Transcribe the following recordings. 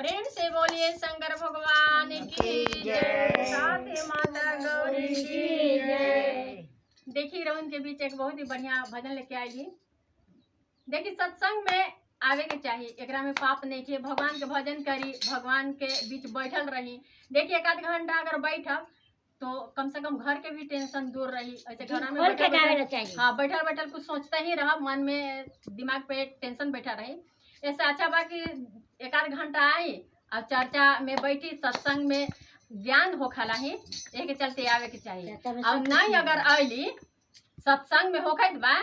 प्रेम से बोलिए शंकर भगवान की जय, साथे माता गौरी की जय। देखिए रउन के बीच एक बहुत ही बढ़िया भजन लेके आई। देखिए सत्संग में आवे के चाहिए, एकरा में पाप नहीं किए, भगवान के भजन करी, भगवान के बीच बैठल रही। देखिए एक आध घंटा अगर बैठब तो कम से कम घर के भी टेंशन दूर रही। ऐसे घर में बैठल बैठल कुछ सोचते ही रहा, मन में दिमाग पे टेंशन बैठा रही। ऐसे अच्छा बा कि एक आध घंटा आई और चर्चा में बैठी, सत्संग में ज्ञान होखला ही एक चलते आवे के चाहिए। और नहीं अगर आईली सत्संग में होखत बा,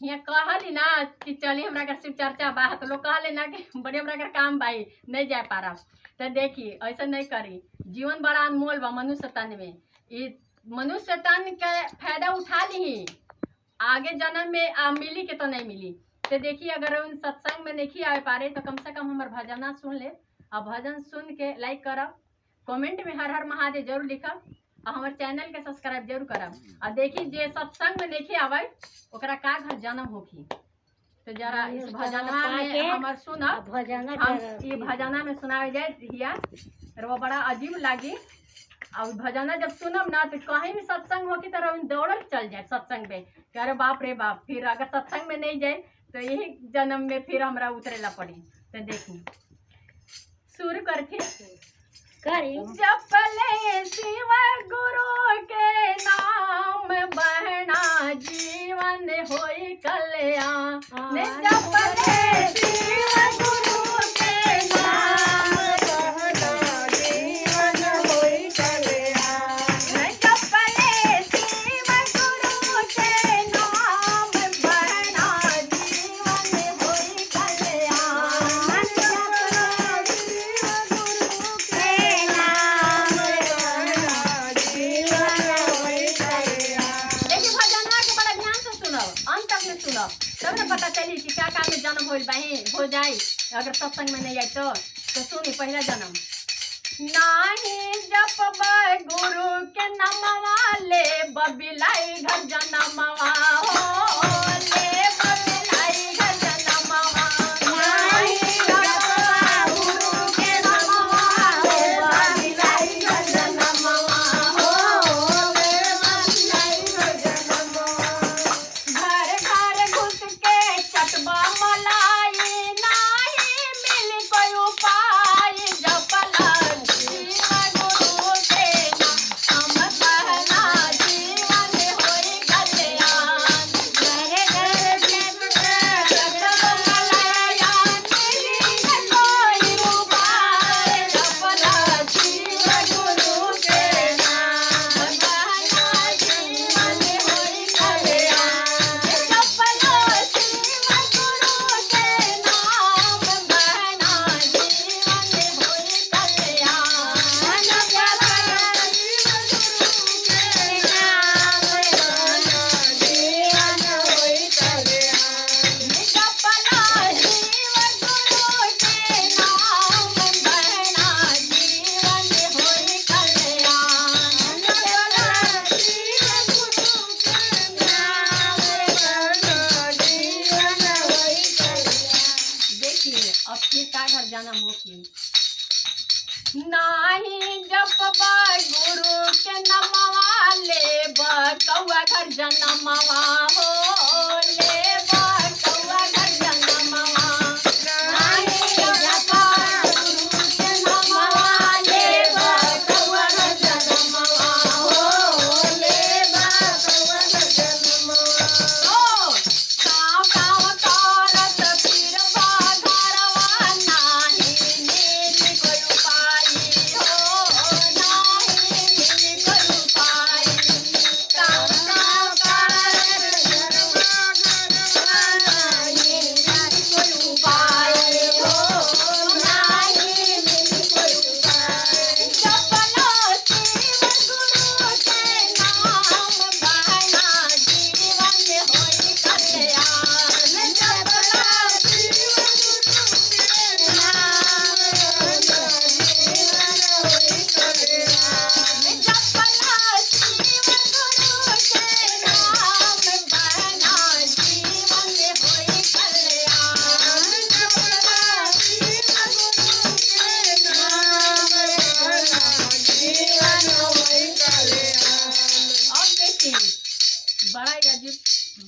यहाँ कहली ना कि चली हमरा कर शिव चर्चा बा, तो लोग कहले ना कि बड़े हमरा कर काम बाई नहीं जा पा रहा। तो देखिए ऐसा नहीं करी, जीवन बड़ा अनमोल बा मनुष्य तन में। ये मनुष्य तन के फायदा उठा ली, आगे जन्म में मिली के तो नहीं मिली। तो देखिए अगर उन सत्संग में नहीं आ पा रहे तो कम से कम हमारे भजना सुन ले, और भजन सुन के लाइक करब, कमेंट में हर हर महादेव जरूर लिखब, और हमारे चैनल के सब्सक्राइब जरूर करब। और देखिए जे सत्संग में नहीं आवे ओकरा का घर जन्म होखी, तो जरा इस भजना में हमार सुनब। हम ये भजना में सुनावे जाए हिया वो बड़ा अजीब लागी। और भजना जब सुनब ना तो कहीं भी सत्संग होगी तो दौड़ल चल जाए सत्संग में, अरे बाप रे बाप, फिर अगर सत्संग में नहीं जाए तो यही जन्म में फिर हमरा उतरेला पड़ी। तो देखी शुरू करके जपले शिव गुरु के नाम बहना जीवन होई कल्याण। जपले शिव गुरु के नाम बहना जीवन होई कल्याण। जपले शिव गुरु के नाम बहना जीवन होई कल्याण। तब न पता चली कि क्या काम में जन्म हो जाए। अगर सत्संग में नहीं आए तो सुनी पहला जन्म। नाही जप गुरु के नमवा ले बबिलाई घर जनमवा हो, ले बबिलाई घर जनमवा। नाही जप गुरु के नमवा ले बबिलाई घर जनमवा हो, ले बबिलाई घर जनमवा। घर घर घुस के चटबा मलाई, नाही मिली कोई उपाय। जपला शिव गुरु के नाम बहना जीवन होई कल्याण। घर घर चटबा मलाई, मिली कोई उपाय। जपला शिव गुरु के नाम बहना जीवन होई कल्याण। जपला शिव गुरु के नाम बहना जीवन होई कल्याण। जपला शिव गुरु के नाम बहना जीवन होई कल्याण। जपला शिव गुरु के नाम बहना जीवन होई कल्याण। जपला शिव गुरु के नाम बहना जीवन होई कल्याण। देखिए अब फिर का घर जन्म होगी। नाही जपबा गुरु के नमवा ले कौआ घर जनमवा हो, ले कौआ घर जनमवा। नाही जपबा गुरु के नमवा ले कौआ घर जनमवा हो, ले कौआ घर जनमवा। ओ काव करत फिरबा घरवा, नाही मिली कोई उपाय हो, नाही मिली कोई उपाय। काव करत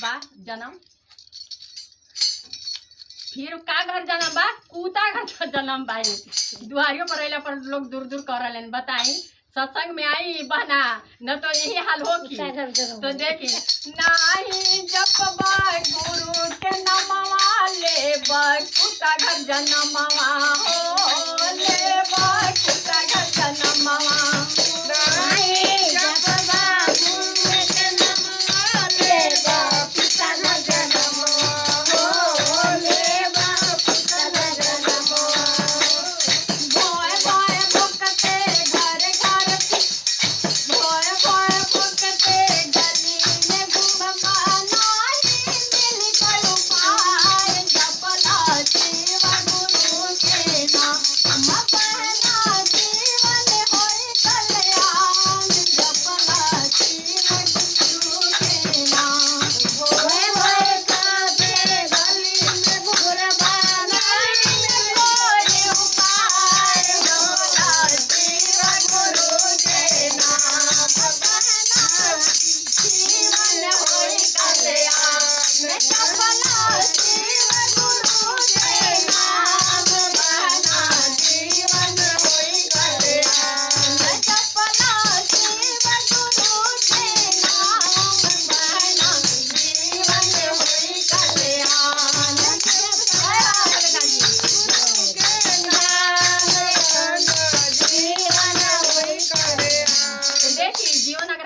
बा जन्म, फिर का घर जन्म बा, कूता घर जन्म बा। दुआरियों पर रहला पर लोग दूर दूर कर रहे बताई सत्संग में आई बहना न तो यही हाल हो की। तो देखी नाही जपबा गुरु के नमवा ले कुत्ता घर जन्मवा हो ले कुत्ता घर जन्मवा।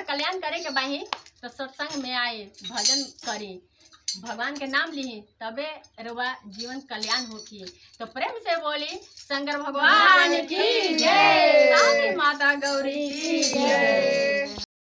कल्याण करे के बाही तो सत्संग में आए, भजन करी, भगवान के नाम ली, तबे रुआ जीवन कल्याण होगी। तो प्रेम से बोली शंकर भगवान की जय, माता गौरी की जय।